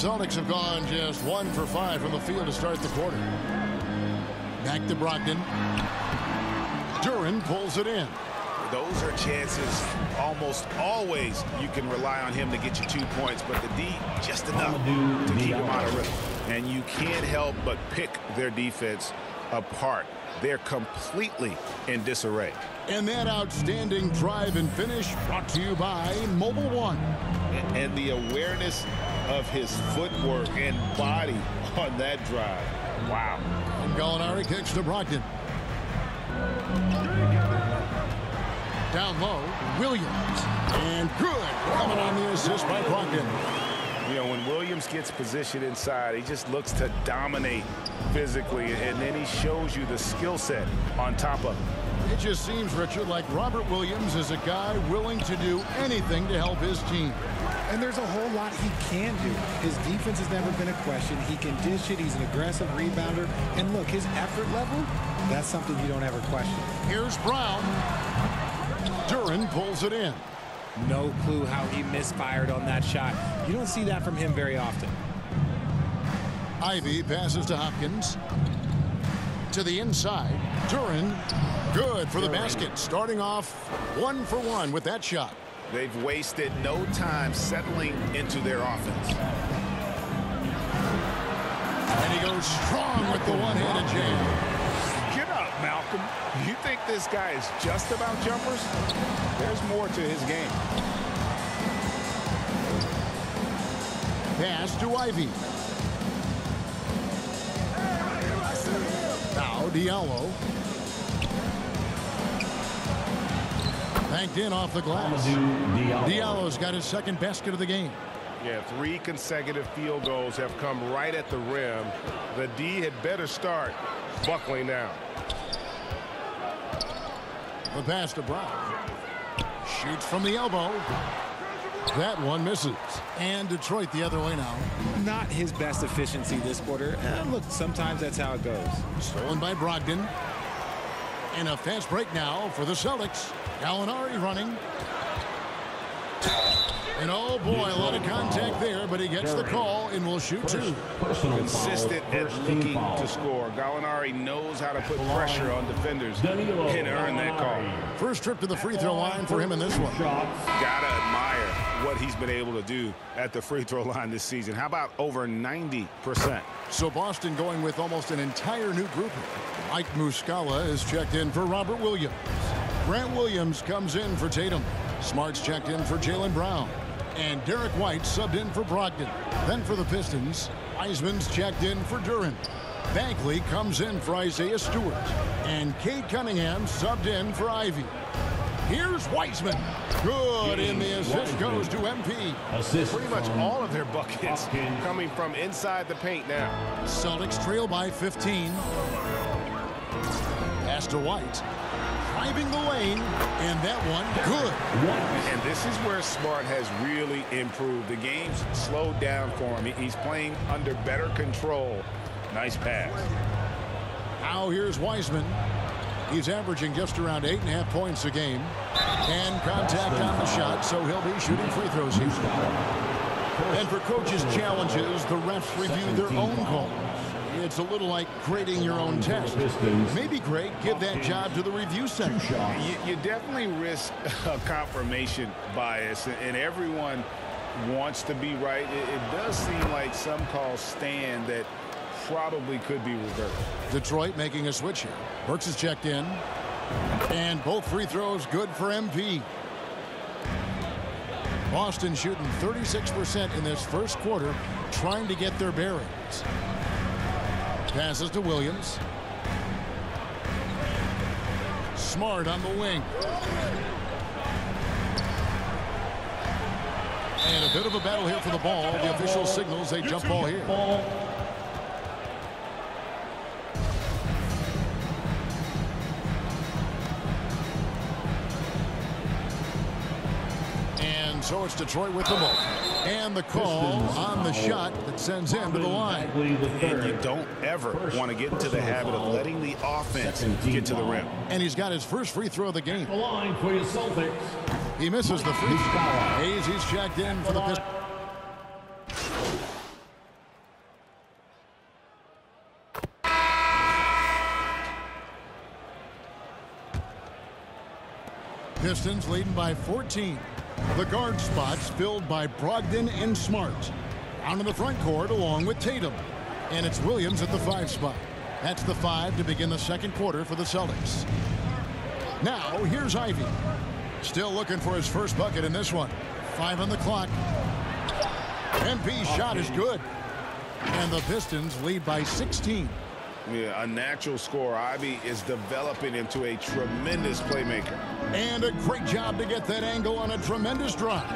Celtics have gone just 1 for 5 from the field to start the quarter. Back to Brogdon. Duren pulls it in. Those are chances almost always you can rely on him to get you 2 points, but the D just enough to keep him out of rhythm. And you can't help but pick their defense apart. They're completely in disarray. And that outstanding drive and finish brought to you by Mobile One. And the awareness of his footwork and body on that drive. Wow. And Gallinari kicks to Brogdon. Down low, Williams. And good. Coming on the assist by Brogdon. You know, when Williams gets positioned inside, he just looks to dominate physically, and then he shows you the skill set on top of it. It just seems, Richard, like Robert Williams is a guy willing to do anything to help his team. And there's a whole lot he can do. His defense has never been a question. He can dish it. He's an aggressive rebounder. And look, his effort level, that's something you don't ever question. Here's Brown. Duren pulls it in. No clue how he misfired on that shot. You don't see that from him very often. Ivy passes to Hopkins. To the inside. Duren, good for the basket. Starting off 1 for 1 with that shot. They've wasted no time settling into their offense. And he goes strong with the one-handed jam. Get up, Malcolm. You think this guy is just about jumpers? There's more to his game. Pass to Ivy. Now Diallo. Banked in off the glass. Diallo's got his second basket of the game. Yeah, 3 consecutive field goals have come right at the rim. The D had better start buckling down. The pass to Brown. Shoots from the elbow. That one misses. And Detroit the other way now. Not his best efficiency this quarter. Look, sometimes that's how it goes. Stolen by Brogdon. And a fast break now for the Celtics. Gallinari running. And oh boy, a lot of contact there, but he gets the call and will shoot 2. Consistent at looking to score. Gallinari knows how to put pressure on defenders and earn that call. First trip to the free throw line for him in this one. Gotta admire what he's been able to do at the free throw line this season. How about over 90%? So Boston going with almost an entire new group. Mike Muscala is checked in for Robert Williams. Grant Williams comes in for Tatum. Smart's checked in for Jaylen Brown. And Derek White subbed in for Brogdon. Then for the Pistons, Wiseman's checked in for Duren. Bagley comes in for Isaiah Stewart. And Cade Cunningham subbed in for Ivy. Here's Wiseman. Good, and the assist goes to MP. Pretty much all of their buckets coming from inside the paint now. Celtics trail by 15. Pass to White. Driving the lane, and that one good. And this is where Smart has really improved. The game's slowed down for him. He's playing under better control. Nice pass. Now here's Wiseman. He's averaging just around 8.5 points a game. And contact on the shot, so he'll be shooting free throws here. And for coaches' challenges, the refs review their own calls. It's a little like grading your own test. Maybe, Greg, give that job to the review center. You definitely risk a confirmation bias, and everyone wants to be right. It does seem like some calls stand that probably could be reversed. Detroit making a switch here. Burks is checked in. And both free throws good for MP. Boston shooting 36% in this first quarter, trying to get their bearings. Passes to Williams. Smart on the wing. And a bit of a battle here for the ball. The official signals a jump ball here. And so it's Detroit with the ball. And the call on the shot that sends him to the line. And you don't ever want to get into the habit of letting the offense get to the rim. And he's got his first free throw of the game. The line for your Celtics. He misses the free throw. He's checked in for the Pistons. Pistons leading by 14. The guard spots filled by Brogdon and Smart. Down in the front court along with Tatum. And it's Williams at the 5 spot. That's the 5 to begin the second quarter for the Celtics. Now, here's Ivy. Still looking for his first bucket in this one. 5 on the clock. MP's shot is good. And the Pistons lead by 16. Yeah, a natural scorer. Ivy is developing into a tremendous playmaker. And a great job to get that angle on a tremendous drive.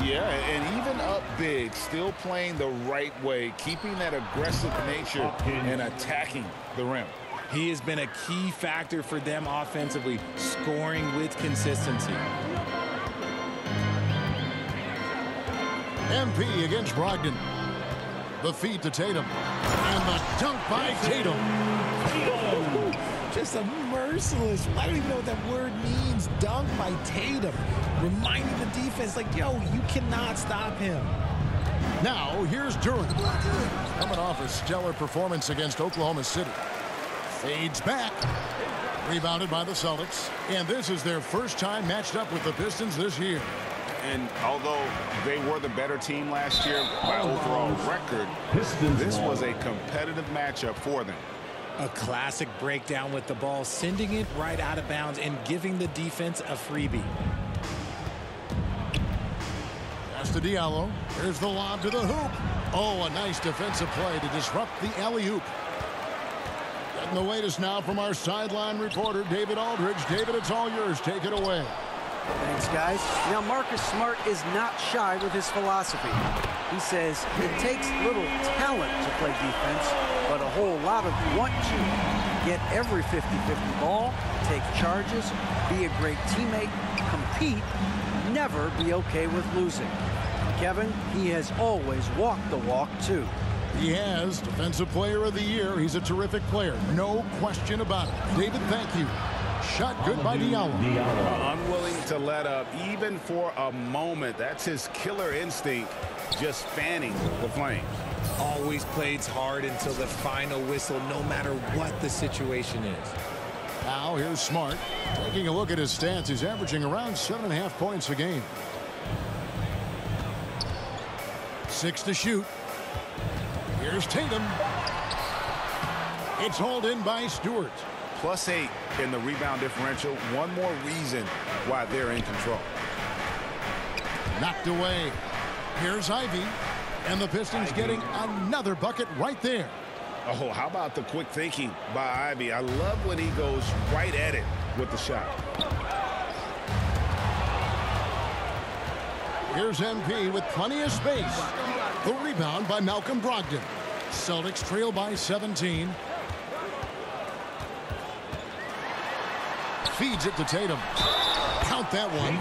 Yeah, and even up big, still playing the right way, keeping that aggressive nature and attacking the rim. He has been a key factor for them offensively, scoring with consistency. MP against Brogdon. The feed to Tatum. And the dunk by Tatum. Just a merciless, I don't even know what that word means, dunk by Tatum. Reminding the defense, like, yo, you cannot stop him. Now, here's Durant. Coming off a stellar performance against Oklahoma City. Fades back. Rebounded by the Celtics. And this is their first time matched up with the Pistons this year. And although they were the better team last year by overall record, this was a competitive matchup for them. A classic breakdown with the ball, sending it right out of bounds and giving the defense a freebie. Pass to Diallo. Here's the lob to the hoop. Oh, a nice defensive play to disrupt the alley-oop. Getting the latest now from our sideline reporter, David Aldridge. David, it's all yours. Take it away. Thanks, guys. Now, Marcus Smart is not shy with his philosophy. He says it takes little talent to play defense, but a whole lot of want to. Get every 50-50 ball, take charges, be a great teammate, compete, never be okay with losing. Kevin, he has always walked the walk, too. He has. Defensive Player of the Year. He's a terrific player. No question about it. David, thank you. Shot good by Diallo. Unwilling to let up even for a moment. That's his killer instinct, just fanning the flames. Always plays hard until the final whistle, no matter what the situation is. Now here's Smart. Taking a look at his stats, he's averaging around 7.5 points a game. 6 to shoot. Here's Tatum. It's hauled in by Stewart. +8 in the rebound differential. One more reason why they're in control. Knocked away. Here's Ivy. And the Pistons getting another bucket right there. Oh, how about the quick thinking by Ivy? I love when he goes right at it with the shot. Here's MP with plenty of space. The rebound by Malcolm Brogdon. Celtics trail by 17. Feeds it to Tatum. Count that one.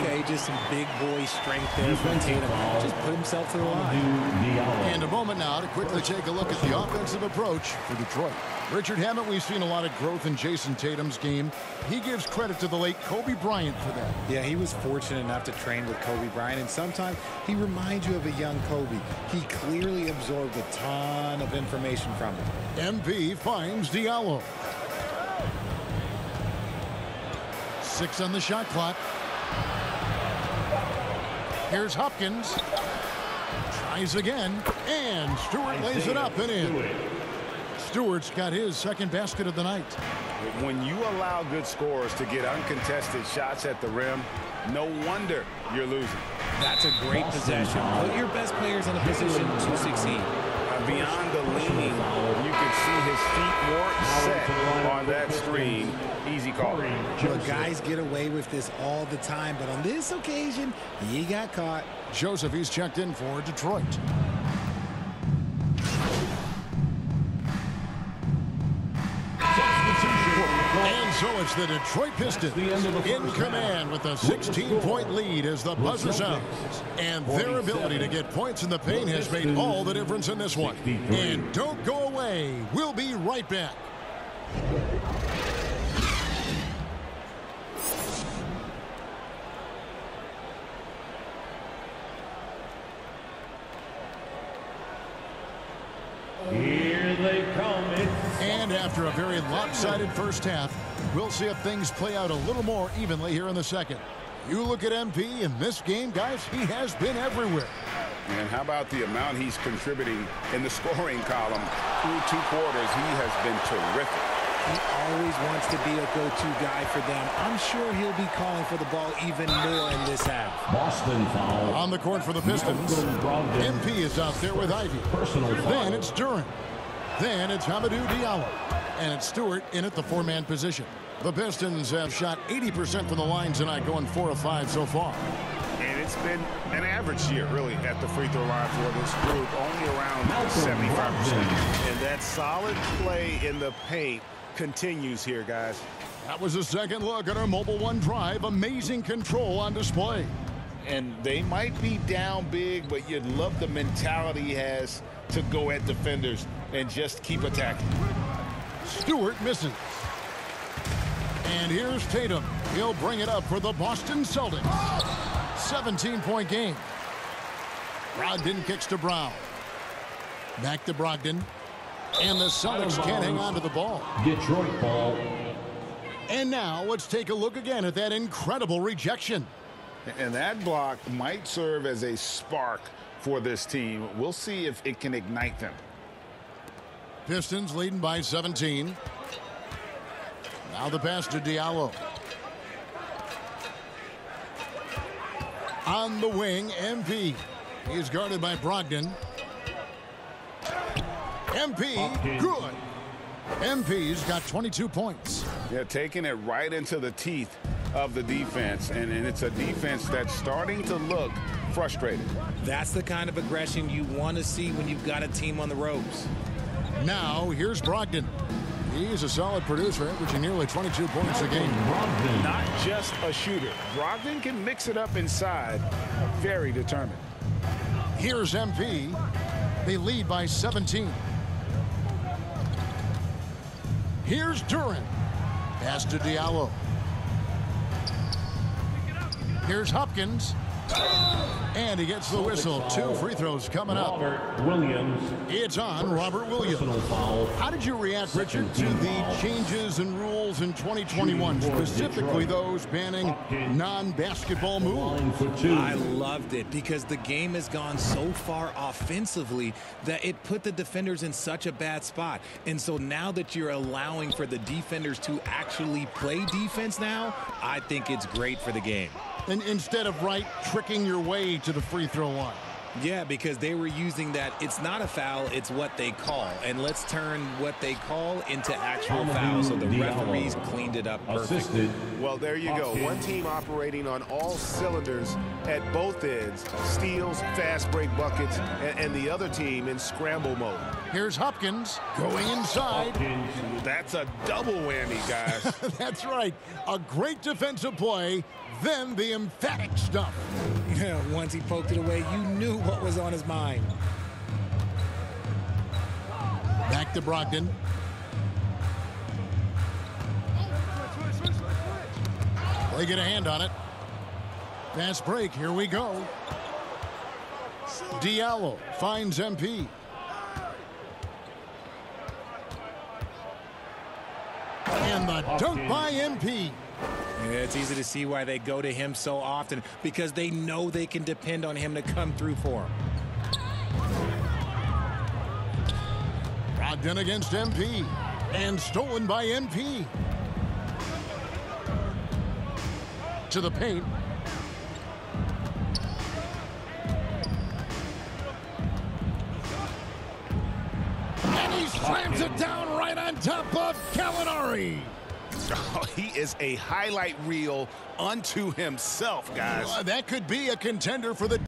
Okay, just some big boy strength there from Tatum. Just put himself to the line. And a moment now to quickly take a look at the offensive approach for Detroit. Richard, haven't we seen a lot of growth in Jason Tatum's game? He gives credit to the late Kobe Bryant for that. Yeah, he was fortunate enough to train with Kobe Bryant, and sometimes he reminds you of a young Kobe. He clearly absorbed a ton of information from him. MP finds Diallo. 6 on the shot clock. Here's Hopkins. Tries again, and Stewart lays it up and in. Stewart's got his second basket of the night. When you allow good scorers to get uncontested shots at the rim, no wonder you're losing. That's a great possession. Put your best players in a position to succeed. Beyond the leaning, you can see his feet more set on that screen. Easy call. Look, guys get away with this all the time, but on this occasion, he got caught. Joseph, he's checked in for Detroit. And so it's the Detroit Pistons in command with a 16-point lead as the buzzer sounds. And their ability to get points in the paint has made all the difference in this one. And don't go away. We'll be right back. Here they come. And after a very lopsided first half, We'll see if things play out a little more evenly here in the second. You look at MP in this game, guys, he has been everywhere. And how about the amount he's contributing in the scoring column through 2 quarters? He has been terrific. He always wants to be a go-to guy for them. I'm sure he'll be calling for the ball even more in this half. Boston foul. On the court for the Pistons, MP is out there with Ivy. Then it's Duren. Then it's Hamidou Diallo. And it's Stewart in at the 4-man position. The Pistons have shot 80% from the line tonight, going 4 of 5 so far. And it's been an average year, really, at the free throw line for this group, only around 75%. And that solid play in the paint continues here, guys. That was a second look at our Mobile One drive. Amazing control on display. And they might be down big, but you'd love the mentality he has to go at defenders and just keep attacking. Stewart misses. And here's Tatum. He'll bring it up for the Boston Celtics. 17-point game. Brogdon kicks to Brown. Back to Brogdon. And the Celtics can't hang on to the ball. Detroit ball. And now let's take a look again at that incredible rejection. And that block might serve as a spark for this team. We'll see if it can ignite them. Pistons leading by 17. Now the pass to Diallo. On the wing, MP. He's guarded by Brogdon. MP, good. MP's got 22 points. Yeah, taking it right into the teeth of the defense, and it's a defense that's starting to look frustrated. That's the kind of aggression you want to see when you've got a team on the ropes. Now, here's Brogdon. He's a solid producer, averaging nearly 22 points a game. Not just a shooter. Brogdon can mix it up inside. Very determined. Here's MP. They lead by 17. Here's Duren. Pass to Diallo. Here's Hopkins. And he gets the whistle. 2 free throws coming up. Robert Williams. It's on Robert Williams. How did you react, Richard, to the changes and rules in 2021, specifically those banning non-basketball moves? I loved it because the game has gone so far offensively that it put the defenders in such a bad spot. And so now that you're allowing for the defenders to actually play defense now, I think it's great for the game. And instead of tricking your way to the free throw line. Yeah, because they were using that it's not a foul, it's what they call. And let's turn what they call into actual fouls. So the referees cleaned it up perfectly. Well, there you go. One team operating on all cylinders at both ends. Steals, fast break buckets, and the other team in scramble mode. Here's Hopkins going inside. That's a double whammy, guys. That's right. A great defensive play, then the emphatic stuff. Yeah, once he poked it away, you knew what was on his mind. Back to Brogdon. They get a hand on it. Fast break. Here we go. Diallo finds MP. And the dunk by MP. Yeah, it's easy to see why they go to him so often, because they know they can depend on him to come through for them. Brogdon against MP. And stolen by MP. To the paint. And he slams it down right on top of Gallinari. Oh, he is a highlight reel unto himself, guys. That could be a contender for the